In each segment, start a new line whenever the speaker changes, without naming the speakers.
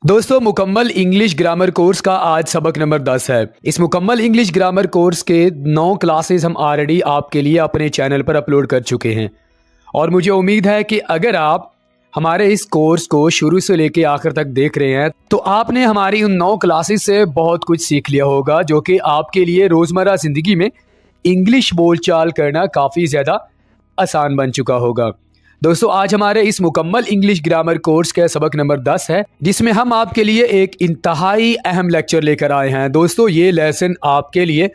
दोस्तों, मुकम्मल English grammar course का आज सबक नंबर 10 है। इस मुकम्मल इंग्लिश ग्रामर कोर्स के 9 क्लासेस हम ऑलरेडी आपके लिए अपने चैनल पर अपलोड कर चुके हैं और मुझे उम्मीद है कि अगर आप हमारे इस कोर्स को शुरू से लेकर आखिर तक देख रहे हैं तो आपने हमारी उन 9 क्लासेस से बहुत कुछ सीख लिया होगा, जो कि आपके लिए रोज़मर्रा ज़िंदगी में इंग्लिश बोलचाल करना काफ़ी ज़्यादा आसान बन चुका होगा। दोस्तों, आज हमारे इस मुकम्मल इंग्लिश ग्रामर कोर्स का सबक नंबर 10 है, जिसमें हम आपके लिए एक इंतहाई अहम लेक्चर लेकर आए हैं। दोस्तों, ये लेसन आपके लिए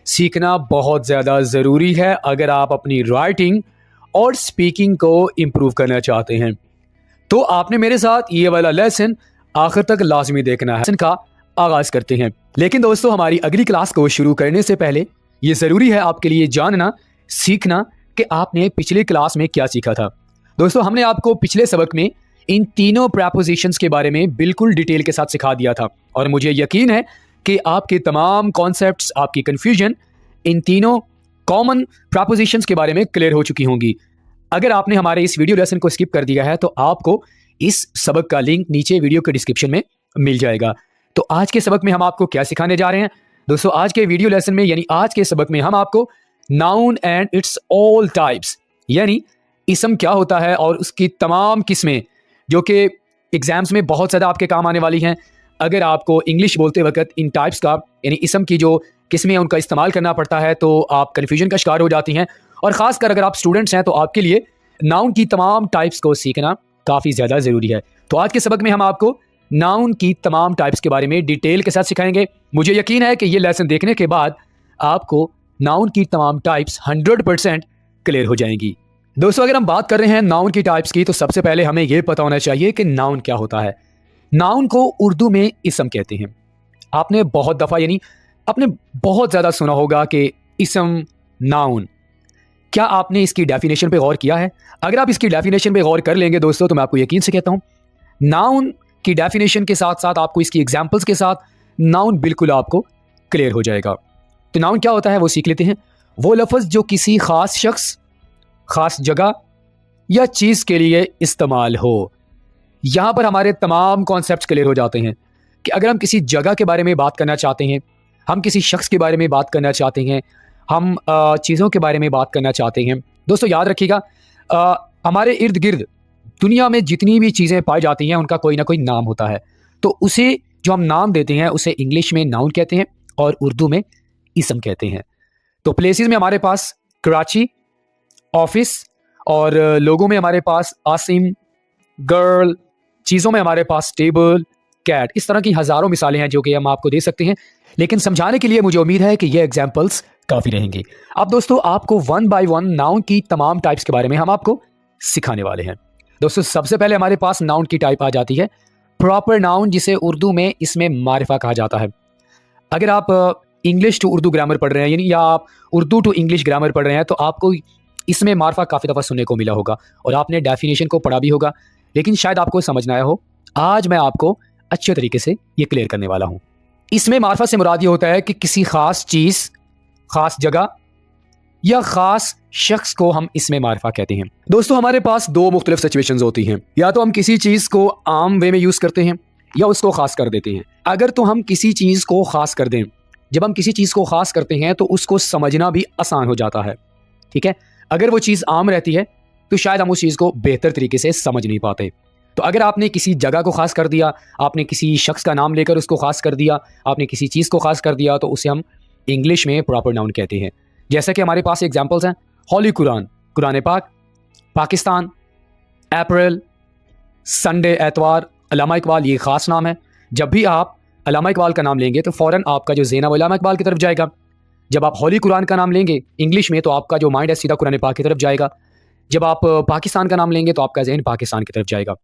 सीखना बहुत ज़्यादा ज़रूरी है अगर आप अपनी राइटिंग और स्पीकिंग को इम्प्रूव करना चाहते हैं। तो आपने मेरे साथ ये वाला लेसन आखिर तक लाजमी देखना है। लेसन का आगाज़ करते हैं। लेकिन दोस्तों, हमारी अगली क्लास को शुरू करने से पहले ये ज़रूरी है आपके लिए जानना, सीखना कि आपने पिछली क्लास में क्या सीखा था। दोस्तों, हमने आपको पिछले सबक में इन तीनों प्रपोजिशंस के बारे में बिल्कुल डिटेल के साथ सिखा दिया था और मुझे यकीन है कि आपके तमाम कॉन्सेप्ट्स, आपकी कन्फ्यूजन इन तीनों कॉमन प्रपोजिशंस के बारे में क्लियर हो चुकी होंगी। अगर आपने हमारे इस वीडियो लेसन को स्किप कर दिया है तो आपको इस सबक का लिंक नीचे वीडियो के डिस्क्रिप्शन में मिल जाएगा। तो आज के सबक में हम आपको क्या सिखाने जा रहे हैं? दोस्तों, आज के वीडियो लेसन में यानी आज के सबक में हम आपको noun and it's all types यानी इसम क्या होता है और उसकी तमाम किस्में, जो कि एग्जाम्स में बहुत ज़्यादा आपके काम आने वाली हैं। अगर आपको इंग्लिश बोलते वक्त इन टाइप्स का यानी इसम की जो किस्में उनका इस्तेमाल करना पड़ता है तो आप कन्फ्यूजन का शिकार हो जाती हैं, और ख़ासकर अगर आप स्टूडेंट्स हैं तो आपके लिए नाउन की तमाम टाइप्स को सीखना काफ़ी ज़्यादा ज़रूरी है। तो आज के सबक में हम आपको नाउन की तमाम टाइप्स के बारे में डिटेल के साथ सिखाएंगे। मुझे यकीन है कि ये लेसन देखने के बाद आपको नाउन की तमाम टाइप्स 100% क्लियर हो जाएंगी। दोस्तों, अगर हम बात कर रहे हैं नाउन की टाइप्स की तो सबसे पहले हमें यह पता होना चाहिए कि नाउन क्या होता है। नाउन को उर्दू में इसम कहते हैं। आपने बहुत दफ़ा यानी आपने बहुत ज़्यादा सुना होगा कि इसम, नाउन। क्या आपने इसकी डेफिनेशन पे गौर किया है? अगर आप इसकी डेफिनेशन पे गौर कर लेंगे दोस्तों तो मैं आपको यकीन से कहता हूँ, नाउन की डेफिनेशन के साथ साथ आपको इसकी एग्जाम्पल्स के साथ नाउन बिल्कुल आपको क्लियर हो जाएगा। तो नाउन क्या होता है वो सीख लेते हैं। वो लफ्ज़ जो किसी ख़ास शख्स, ख़ास जगह या चीज़ के लिए इस्तेमाल हो। यहाँ पर हमारे तमाम कॉन्सेप्ट्स क्लियर हो जाते हैं कि अगर हम किसी जगह के बारे में बात करना चाहते हैं, हम किसी शख्स के बारे में बात करना चाहते हैं, हम चीज़ों के बारे में बात करना चाहते हैं। दोस्तों, याद रखिएगा, हमारे इर्द गिर्द दुनिया में जितनी भी चीज़ें पाई जाती हैं उनका कोई ना कोई नाम होता है। तो उसे जो हम नाम देते हैं उसे इंग्लिश में नाउन कहते हैं और उर्दू में इसम कहते हैं। तो प्लेसेस में हमारे पास कराची, ऑफिस, और लोगों में हमारे पास आसिम, गर्ल, चीज़ों में हमारे पास टेबल, कैट। इस तरह की हज़ारों मिसालें हैं जो कि हम आपको दे सकते हैं, लेकिन समझाने के लिए मुझे उम्मीद है कि ये एग्जाम्पल्स काफ़ी रहेंगी। अब दोस्तों, आपको वन बाय वन नाउन की तमाम टाइप्स के बारे में हम आपको सिखाने वाले हैं। दोस्तों, सबसे पहले हमारे पास नाउन की टाइप आ जाती है प्रॉपर नाउन, जिसे उर्दू में इसमें मारिफा कहा जाता है। अगर आप इंग्लिश टू उर्दू ग्रामर पढ़ रहे हैं यानी या आप उर्दू टू इंग्लिश ग्रामर पढ़ रहे हैं तो आपको इसमें मार्फा काफ़ी दफ़ा सुनने को मिला होगा और आपने डेफिनेशन को पढ़ा भी होगा, लेकिन शायद आपको समझ ना आया हो। आज मैं आपको अच्छे तरीके से ये क्लियर करने वाला हूँ। इसमें मार्फा से मुराद ये होता है कि किसी ख़ास चीज़, ख़ास जगह या ख़ास शख्स को हम इसमें मार्फा कहते हैं। दोस्तों, हमारे पास दो मुख्तलिफ सिचुएशंस होती हैं। या तो हम किसी चीज़ को आम वे में यूज़ करते हैं या उसको ख़ास कर देते हैं। अगर तो हम किसी चीज़ को ख़ास कर दें, जब हम किसी चीज़ को ख़ास करते हैं तो उसको समझना भी आसान हो जाता है। ठीक है, अगर वो चीज़ आम रहती है तो शायद हम उस चीज़ को बेहतर तरीके से समझ नहीं पाते। तो अगर आपने किसी जगह को ख़ास कर दिया, आपने किसी शख्स का नाम लेकर उसको ख़ास कर दिया, आपने किसी चीज़ को ख़ास कर दिया, तो उसे हम इंग्लिश में प्रॉपर नाउन कहते हैं। जैसा कि हमारे पास एग्जाम्पल्स हैं, होली कुरान, कुरान पाक, पाकिस्तान, अप्रैल, संडे, एतवार, अल्लामा इकबाल, ये ख़ास नाम है। जब भी आप अल्लामा इकबाल का नाम लेंगे तो फ़ौरन आपका जो ज़हन अल्लामा इकबाल की तरफ जाएगा। जब आप होली कुरान का नाम लेंगे इंग्लिश में तो आपका जो माइंड है सीधा कुरान पाक की तरफ जाएगा। जब आप पाकिस्तान का नाम लेंगे तो आपका जहन पाकिस्तान की तरफ जाएगा।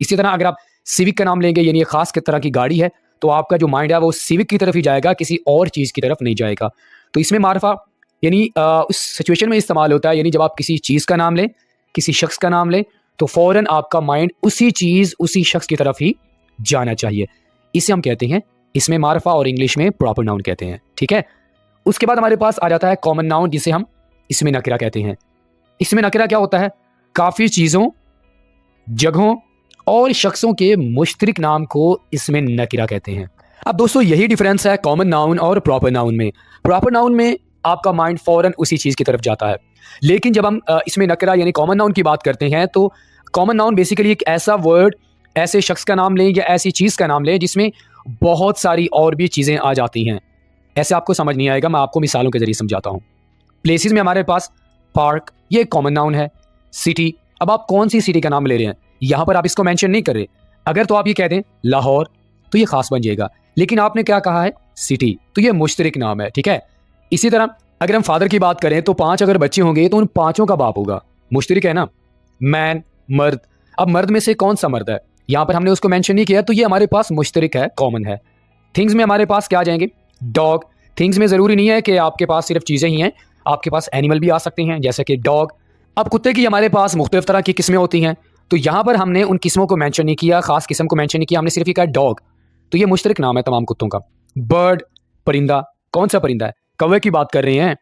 इसी तरह अगर आप सिविक का नाम लेंगे यानी ये ख़ास तरह की गाड़ी है तो आपका जो माइंड है वो सिविक की तरफ ही जाएगा, किसी और चीज़ की तरफ नहीं जाएगा। तो इसमें मार्फा यानी उस सिचुएशन में इस्तेमाल होता है, यानी जब आप किसी चीज़ का नाम लें, किसी शख्स का नाम लें तो फ़ौरन आपका माइंड उसी चीज़, उसी शख्स की तरफ ही जाना चाहिए। इसे हम कहते हैं इसमें मार्फा और इंग्लिश में प्रॉपर नाउन कहते हैं। ठीक है, उसके बाद हमारे पास आ जाता है कॉमन नाउन, जिसे हम इसमें नकरा कहते हैं। इसमें नकरा क्या होता है? काफ़ी चीज़ों, जगहों और शख्सों के मुश्तरक नाम को इसमें नकिरा कहते हैं। अब दोस्तों यही डिफरेंस है कॉमन नाउन और प्रॉपर नाउन में। प्रॉपर नाउन में आपका माइंड फौरन उसी चीज़ की तरफ जाता है, लेकिन जब हम इसमें नकिरा यानी कॉमन नाउन की बात करते हैं तो कॉमन नाउन बेसिकली एक ऐसा वर्ड, ऐसे शख्स का नाम लें या ऐसी चीज़ का नाम लें जिसमें बहुत सारी और भी चीज़ें आ जाती हैं। ऐसे आपको समझ नहीं आएगा, मैं आपको मिसालों के जरिए समझाता हूँ। प्लेसेस में हमारे पास पार्क, ये कॉमन नाउन है। सिटी, अब आप कौन सी सिटी का नाम ले रहे हैं, यहाँ पर आप इसको मेंशन नहीं कर रहे। अगर तो आप ये कह दें लाहौर तो ये खास बन जाएगा, लेकिन आपने क्या कहा है सिटी, तो ये मुश्तरक नाम है, ठीक है। इसी तरह अगर हम फादर की बात करें तो 5 अगर बच्चे होंगे तो उन 5 का बाप होगा, मुश्तरक है ना। मैन, मर्द, अब मर्द में से कौन सा मर्द है, यहाँ पर हमने उसको मेंशन नहीं किया, तो ये हमारे पास मुश्तरक है, कॉमन है। थिंग्स में हमारे पास क्या आ जाएंगे, डॉग। थिंग्स में ज़रूरी नहीं है कि आपके पास सिर्फ चीज़ें ही हैं, आपके पास एनिमल भी आ सकते हैं जैसे कि डॉग। अब कुत्ते की हमारे पास मुख्तलिफ तरह की किस्में होती हैं, तो यहाँ पर हमने उन किस्मों को मेंशन नहीं किया, खास किस्म को मेंशन नहीं किया, हमने सिर्फ ये कहा डॉग, तो ये मुश्तरक नाम है तमाम कुत्तों का। बर्ड, परिंदा, कौन सा परिंदा है, कौवे की बात कर रहे हैं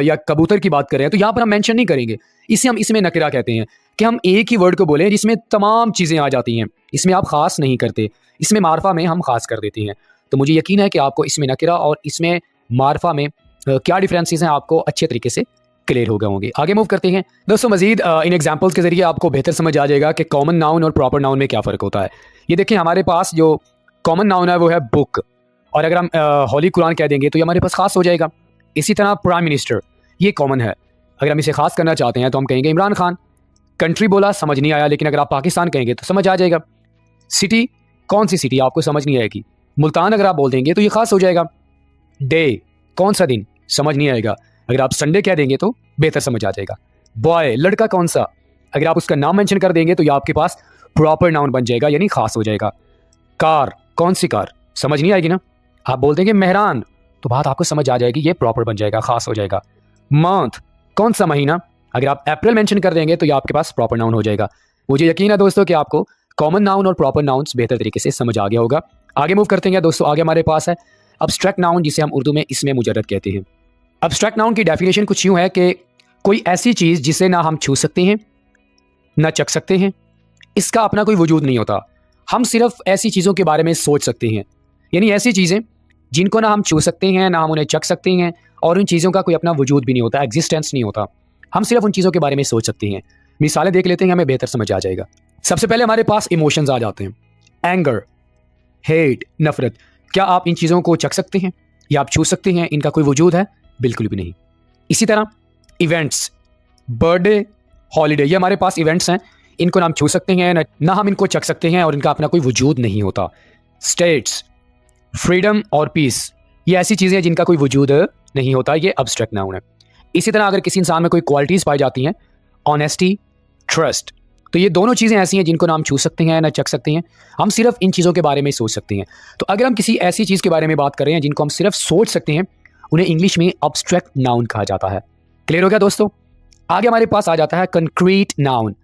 या कबूतर की बात कर रहे हैं, तो यहाँ पर हम मेंशन नहीं करेंगे, इसे हम इसमें नकिरा कहते हैं कि हम एक ही वर्ड को बोलें जिसमें तमाम चीज़ें आ जाती हैं। इसमें आप ख़ास नहीं करते, इसमें मारफा में हम ख़ास कर देते हैं। तो मुझे यकीन है कि आपको इसमें नकिरा और इसमें मारफा में क्या डिफरेंसेस हैं आपको अच्छे तरीके से क्लियर हो गए होंगे। आगे मूव करते हैं दोस्तों, मजीद इन एग्जांपल्स के जरिए आपको बेहतर समझ आ जाएगा कि कॉमन नाउन और प्रॉपर नाउन में क्या फ़र्क होता है। ये देखिए हमारे पास जो कॉमन नाउन है वो है बुक, और अगर हम होली कुरान कह देंगे तो ये हमारे पास खास हो जाएगा। इसी तरह प्राइम मिनिस्टर, ये कॉमन है, अगर हम इसे खास करना चाहते हैं तो हम कहेंगे इमरान खान। कंट्री बोला, समझ नहीं आया, लेकिन अगर आप पाकिस्तान कहेंगे तो समझ आ जाएगा। सिटी, कौन सी सिटी, आपको समझ नहीं आएगी। मुल्तान अगर आप बोल देंगे तो ये खास हो जाएगा। डे, कौन सा दिन, समझ नहीं आएगा, अगर आप संडे कह देंगे तो बेहतर समझ आ जाएगा। बॉय, लड़का कौन सा, अगर आप उसका नाम मेंशन कर देंगे तो ये आपके पास प्रॉपर नाउन बन जाएगा यानी खास हो जाएगा। कार, कौन सी कार, समझ नहीं आएगी ना, आप बोल देंगे मेहरान, तो बात आपको समझ आ जाएगी, ये प्रॉपर बन जाएगा, खास हो जाएगा। मंथ, कौन सा महीना, अगर आप अप्रैल मेंशन कर देंगे तो ये आपके पास प्रॉपर नाउन हो जाएगा। मुझे यकीन है दोस्तों कि आपको कॉमन नाउन और प्रॉपर नाउन्स बेहतर तरीके से समझ आ गया होगा। आगे मूव करते हैं दोस्तों, आगे हमारे पास है अब्स्ट्रैक्ट नाउन, जिसे हम उर्दू में इसमें मुजर्रद कहते हैं। अब्स्ट्रैक्ट नाउन की डेफिनेशन कुछ यूँ है कि कोई ऐसी चीज़ जिसे ना हम छू सकते हैं ना चख सकते हैं, इसका अपना कोई वजूद नहीं होता, हम सिर्फ ऐसी चीज़ों के बारे में सोच सकते हैं। यानी ऐसी चीज़ें जिनको ना हम छू सकते हैं ना हम उन्हें चख सकते हैं, और उन चीज़ों का कोई अपना वजूद भी नहीं होता, एग्जिस्टेंस नहीं होता, हम सिर्फ उन चीज़ों के बारे में सोच सकते हैं। मिसालें देख लेते हैं, हमें बेहतर समझ आ जाएगा। सबसे पहले हमारे पास इमोशंस आ जाते हैं, एंगर, हेट, नफरत। क्या आप इन चीज़ों को चख सकते हैं या आप छू सकते हैं, इनका कोई वजूद है, बिल्कुल भी नहीं। इसी तरह इवेंट्स, बर्थडे, हॉलीडे, ये हमारे पास इवेंट्स हैं, इनको ना हम छू सकते हैं ना हम इनको चख सकते हैं, और इनका अपना कोई वजूद नहीं होता। स्टेट्स, फ्रीडम और पीस, ये ऐसी चीज़ें हैं जिनका कोई वजूद नहीं होता, ये अब्स्ट्रैक्ट नाउन है। इसी तरह अगर किसी इंसान में कोई क्वालिटीज़ पाई जाती हैं, ऑनेस्टी, ट्रस्ट, तो ये दोनों चीज़ें ऐसी हैं जिनको ना हम छू सकते हैं ना चख सकते हैं, हम सिर्फ इन चीज़ों के बारे में सोच सकते हैं। तो अगर हम किसी ऐसी चीज़ के बारे में बात कर रहे हैं जिनको हम सिर्फ सोच सकते हैं, उन्हें इंग्लिश में अब्स्ट्रैक्ट नाउन कहा जाता है। क्लियर हो गया दोस्तों। आगे हमारे पास आ जाता है concrete noun.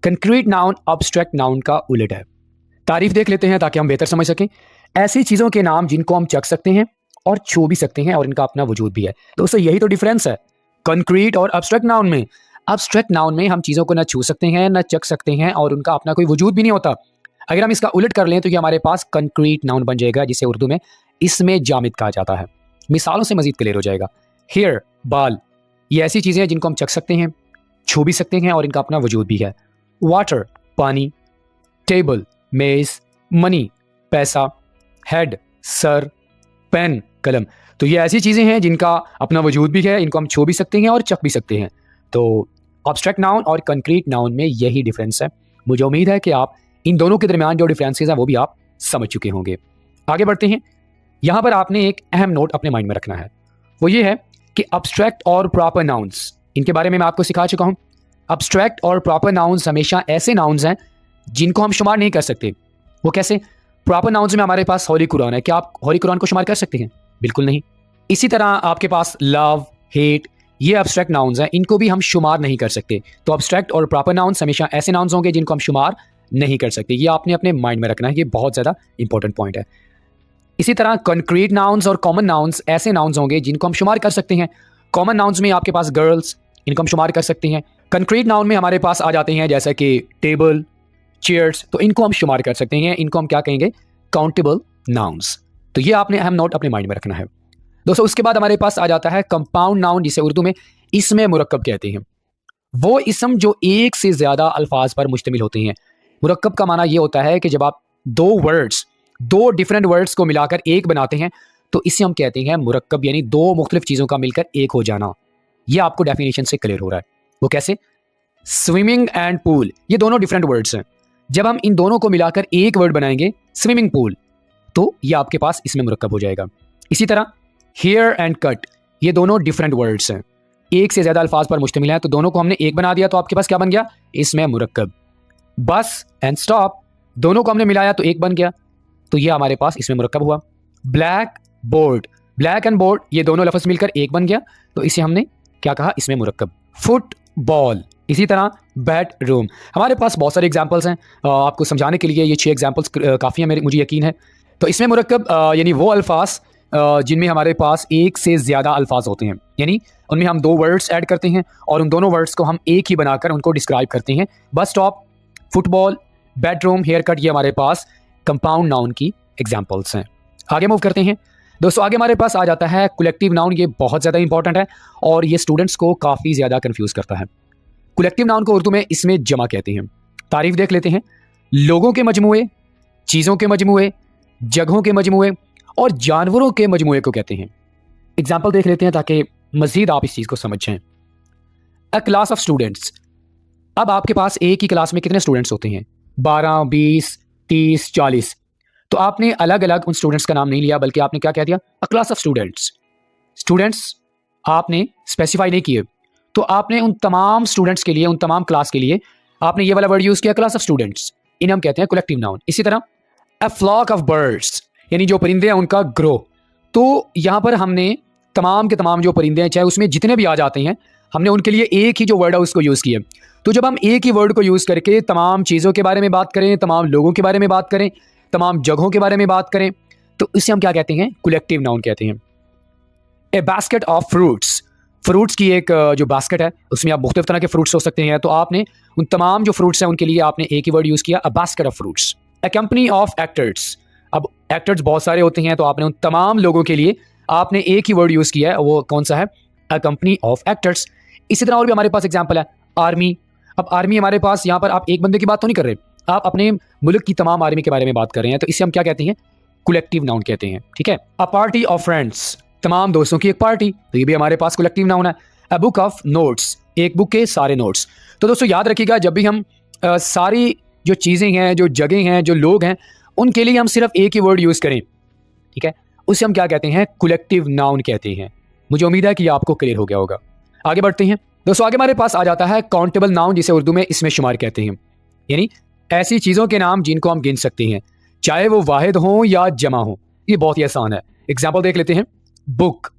Concrete noun abstract noun का उलट है। तारीफ देख लेते हैं ताकि हम बेहतर समझ सकें। ऐसी चीज़ों के नाम जिनको हम चख सकते हैं और छू भी सकते हैं, और इनका अपना वजूद भी है। दोस्तों यही तो डिफरेंस है कंक्रीट और अब्स्ट्रैक्ट नाउन में। अब्स्ट्रैक्ट नाउन में हम चीज़ों को ना छू सकते हैं ना चख सकते हैं, और उनका अपना कोई वजूद भी नहीं होता। अगर हम इसका उलट कर लें तो ये हमारे पास कंक्रीट नाउन बन जाएगा, जिसे उर्दू में इसमें जामिद कहा जाता है। मिसालों से मजीद क्लियर हो जाएगा। हेयर, बाल, ये ऐसी चीज़ें हैं जिनको हम चख सकते हैं, छू भी सकते हैं, और इनका अपना वजूद भी है। वाटर, पानी, टेबल, मेज़, मनी, पैसा, हेड, सर, पेन, कलम, तो ये ऐसी चीज़ें हैं जिनका अपना वजूद भी है, इनको हम छू भी सकते हैं और चख भी सकते हैं। तो अब्स्ट्रैक्ट नाउन और कंक्रीट नाउन में यही डिफरेंस है। मुझे उम्मीद है कि आप इन दोनों के दरमियान जो डिफरेंसेस हैं वो भी आप समझ चुके होंगे। आगे बढ़ते हैं। यहाँ पर आपने एक अहम नोट अपने माइंड में रखना है, वो ये है कि अब्स्ट्रैक्ट और प्रॉपर नाउन्स, इनके बारे में मैं आपको सिखा चुका हूँ। अब्स्ट्रैक्ट और प्रॉपर नाउन्स हमेशा ऐसे नाउन्स हैं जिनको हम शुमार नहीं कर सकते। वो कैसे? प्रॉपर नाउन्स में हमारे पास होली कुरान है, क्या आप होली कुरान को शुमार कर सकते हैं? बिल्कुल नहीं। इसी तरह आपके पास लव, हेट, ये अब्स्ट्रैक्ट नाउन्स हैं, इनको भी हम शुमार नहीं कर सकते। तो अब्स्ट्रैक्ट और प्रॉपर नाउन्स हमेशा ऐसे नाउन्स होंगे जिनको हम शुमार नहीं कर सकते। ये आपने अपने माइंड में रखना है, ये बहुत ज़्यादा इंपॉर्टेंट पॉइंट है। इसी तरह कंक्रीट नाउन्स और कॉमन नाउन्स ऐसे नाउन्स होंगे जिनको हम शुमार कर सकते हैं। कॉमन नाउन्स में आपके पास गर्ल्स, इनको हम शुमार कर सकते हैं। कंक्रीट नाउन में हमारे पास आ जाते हैं जैसे कि टेबल, चेयर्स, तो इनको हम शुमार कर सकते हैं, इनको हम क्या कहेंगे, काउंटेबल नाउन्स। तो ये आपने अहम नोट अपने माइंड में रखना है दोस्तों। उसके बाद हमारे पास आ जाता है कंपाउंड नाउन, जिसे उर्दू में इसमें मुरक्कब कहते हैं। वो इसम जो एक से ज्यादा अल्फाज पर मुश्तमिल होते हैं। मुरक्कब का माना ये होता है कि जब आप दो डिफरेंट वर्ड्स को मिलाकर एक बनाते हैं तो इसे हम कहते हैं मुरक्कब, यानी दो मुख्तलिफ चीज़ों का मिलकर एक हो जाना। ये आपको डेफिनेशन से क्लियर हो रहा है। वो कैसे? स्विमिंग एंड पूल, ये दोनों डिफरेंट वर्ड्स हैं। जब हम इन दोनों को मिलाकर एक वर्ड बनाएंगे स्विमिंग पूल, तो ये आपके पास इसमें मुरक्कब हो जाएगा। इसी तरह हेयर एंड कट, ये दोनों डिफरेंट वर्ड्स हैं, एक से ज्यादा अल्फाज पर मुश्तमिल है, तो दोनों को हमने एक बना दिया तो आपके पास क्या बन गया, इसमें मुरक्कब। बस एंड स्टॉप, दोनों को हमने मिलाया तो एक बन गया, तो ये हमारे पास इसमें मुरक्कब हुआ। Black board, black and board, ये दोनों लफ्ज मिलकर एक बन गया, तो इसे हमने क्या कहा, इसमें मुरक्कब। फुटबॉल, इसी तरह बेडरूम। हमारे पास बहुत सारे एग्जाम्पल्स हैं, आपको समझाने के लिए ये 6 एग्जाम्पल्स काफ़ी हैं, मुझे यकीन है। तो इसमें मुरक्कब यानी वो अल्फाज जिनमें हमारे पास एक से ज़्यादा अल्फाज होते हैं, यानी उनमें हम 2 वर्ड्स ऐड करते हैं और उन दोनों वर्ड्स को हम एक ही बनाकर उनको डिस्क्राइब करते हैं। Bus stop, football, bedroom, hair cut, ये हमारे पास कंपाउंड नाउन की एग्जाम्पल्स हैं। आगे मूव करते हैं दोस्तों। आगे हमारे पास आ जाता है कलेक्टिव नाउन। ये बहुत ज़्यादा इंपॉर्टेंट है और ये स्टूडेंट्स को काफ़ी ज़्यादा कंफ्यूज करता है। कलेक्टिव नाउन को उर्दू में इसमें जमा कहते हैं। तारीफ देख लेते हैं। लोगों के मजमूए, चीज़ों के मजमूए, जगहों के मजमूए और जानवरों के मजमूए को कहते हैं। एग्जाम्पल देख लेते हैं ताकि मजीद आप इस चीज़ को समझें। अ क्लास ऑफ स्टूडेंट्स, अब आपके पास एक ही क्लास में कितने स्टूडेंट्स होते हैं, 12, 20, 30, 40। तो आपने अलग अलग उन स्टूडेंट्स का नाम नहीं लिया, बल्कि आपने क्या कह दिया, अ क्लास ऑफ स्टूडेंट्स। स्टूडेंट्स आपने स्पेसिफाई नहीं किए, तो आपने उन तमाम स्टूडेंट्स के लिए, उन तमाम क्लास के लिए आपने ये वाला वर्ड यूज़ किया, क्लास ऑफ स्टूडेंट्स। इन्हें हम कहते हैं कलेक्टिव नाउन। इसी तरह अ फ्लॉक ऑफ बर्ड्स, यानी जो परिंदे हैं उनका ग्रो। तो यहाँ पर हमने तमाम के तमाम जो परिंदे हैं, चाहे उसमें जितने भी आ जाते हैं, हमने उनके लिए एक ही जो वर्ड है उसको यूज़ किया। तो जब हम एक ही वर्ड को यूज़ करके तमाम चीज़ों के बारे में बात करें, तमाम लोगों के बारे में बात करें, तमाम जगहों के बारे में बात करें, तो इसे हम क्या कहते हैं, कलेक्टिव नाउन कहते हैं। ए बास्केट ऑफ फ्रूट्स, फ्रूट्स की एक जो बास्केट है उसमें आप मुख्तलिफ तरह के फ्रूट्स हो सकते हैं, तो आपने उन तमाम जो फ्रूट्स हैं उनके लिए आपने एक ही वर्ड यूज़ किया, a basket of fruits. A company of actors, अब एक्टर्स बहुत सारे होते हैं, तो आपने उन तमाम लोगों के लिए आपने एक ही वर्ड यूज़ किया है, वो कौन सा है, अ कंपनी ऑफ एक्टर्स। इसी तरह और भी हमारे पास एग्जाम्पल है, आर्मी। अब आर्मी हमारे पास, यहाँ पर आप एक बंदे की बात तो नहीं कर रहे, आप अपने मुल्क की तमाम आर्मी के बारे में बात कर रहे हैं, तो इसे हम क्या कहते हैं, कलेक्टिव नाउन कहते हैं। ठीक है। अ पार्टी ऑफ फ्रेंड्स, तमाम दोस्तों की एक पार्टी, तो ये भी हमारे पास कलेक्टिव नाउन है। अ बुक ऑफ नोट्स, एक बुक के सारे नोट्स। तो दोस्तों याद रखिएगा, जब भी हम सारी जो चीज़ें हैं, जो जगह हैं, जो लोग हैं, उनके लिए हम सिर्फ एक ही वर्ड यूज़ करें, ठीक है, उसे हम क्या कहते हैं, कलेक्टिव नाउन कहते हैं। मुझे उम्मीद है कि ये आपको क्लियर हो गया होगा। आगे बढ़ते हैं दोस्तों। आगे हमारे पास आ जाता है काउंटेबल नाउन, जिसे उर्दू में इसमें शुमार कहते हैं, यानी ऐसी चीज़ों के नाम जिनको हम गिन सकते हैं, चाहे वो वाहिद हों या जमा हों। ये बहुत ही आसान है। एग्जाम्पल देख लेते हैं। Book,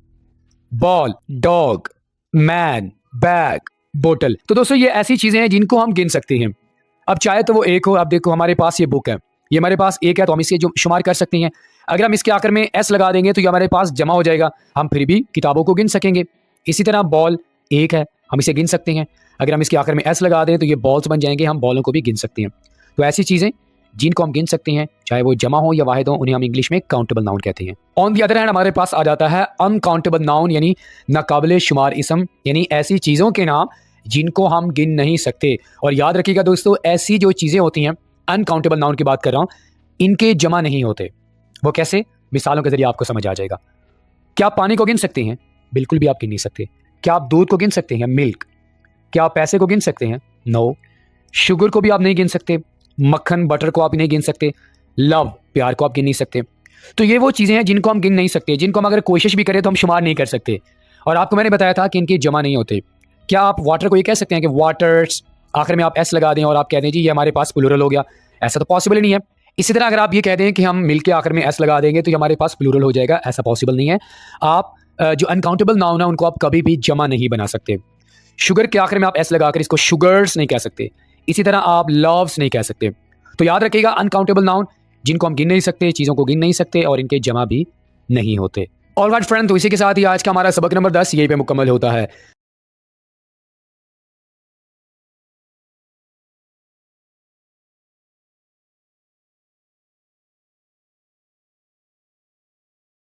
ball, dog, man, bag, बोतल। तो दोस्तों ये ऐसी चीज़ें हैं जिनको हम गिन सकते हैं। अब चाहे तो वो एक हो, अब देखो हमारे पास ये बुक है, ये हमारे पास एक है, तो हम इसे जो शुमार कर सकते हैं। अगर हम इसके आखिर में एस लगा देंगे तो ये हमारे पास जमा हो जाएगा, हम फिर भी किताबों को गिन सकेंगे। इसी तरह बॉल एक है, हम इसे गिन सकते हैं। अगर हम इसके आखिर में एस लगा दें तो ये बॉल्स बन जाएंगे, हम बॉलों को भी गिन सकते हैं। तो ऐसी चीज़ें जिनको हम गिन सकते हैं, चाहे वो जमा हो या वाहिद हो, उन्हें हम इंग्लिश में काउंटेबल नाउन कहते हैं। ऑन दी अदर हैंड हमारे पास आ जाता है अनकाउंटेबल नाउन, यानी नाकाबिले शुमार इसम, यानी ऐसी चीज़ों के नाम जिनको हम गिन नहीं सकते। और याद रखिएगा दोस्तों, ऐसी जो चीज़ें होती हैं, अनकाउंटेबल नाउन की बात कर रहा हूँ, इनके जमा नहीं होते। वो कैसे? मिसालों के जरिए आपको समझ आ जाएगा। क्या आप पानी को गिन सकते हैं? बिल्कुल भी आप गिन नहीं सकते। क्या आप दूध को गिन सकते हैं? मिल्क। क्या आप पैसे को गिन सकते हैं? नो। शुगर को भी आप नहीं गिन सकते। मक्खन, बटर को आप नहीं गिन सकते। लव, प्यार को आप गिन नहीं सकते। तो ये वो चीज़ें हैं जिनको हम गिन नहीं सकते, जिनको हम अगर कोशिश भी करें तो हम शुमार नहीं कर सकते। और आपको मैंने बताया था कि इनके जमा नहीं होते। क्या आप वाटर को ये कह सकते हैं कि वाटर्स, आखिर में आप एस लगा दें और आप कह दें जी ये हमारे पास प्लूरल हो गया? ऐसा तो पॉसिबल ही नहीं है। इसी तरह अगर आप ये कह दें कि हम मिल के आखिर में एस लगा देंगे तो ये हमारे पास प्लूरल हो जाएगा, ऐसा पॉसिबल नहीं है। आप जो अनकाउंटेबल नाउन है उनको आप कभी भी जमा नहीं बना सकते। शुगर के आखिर में आप एस लगाकर इसको शुगर्स नहीं कह सकते। इसी तरह आप लव्स नहीं कह सकते। तो याद रखिएगा, अनकाउंटेबल नाउन जिनको हम गिन नहीं सकते, चीज़ों को गिन नहीं सकते और इनके जमा भी नहीं होते। ऑलराइट फ्रेंड, तो इसी के साथ ही आज का हमारा सबक नंबर 10 यहीं पे मुकम्मल होता है।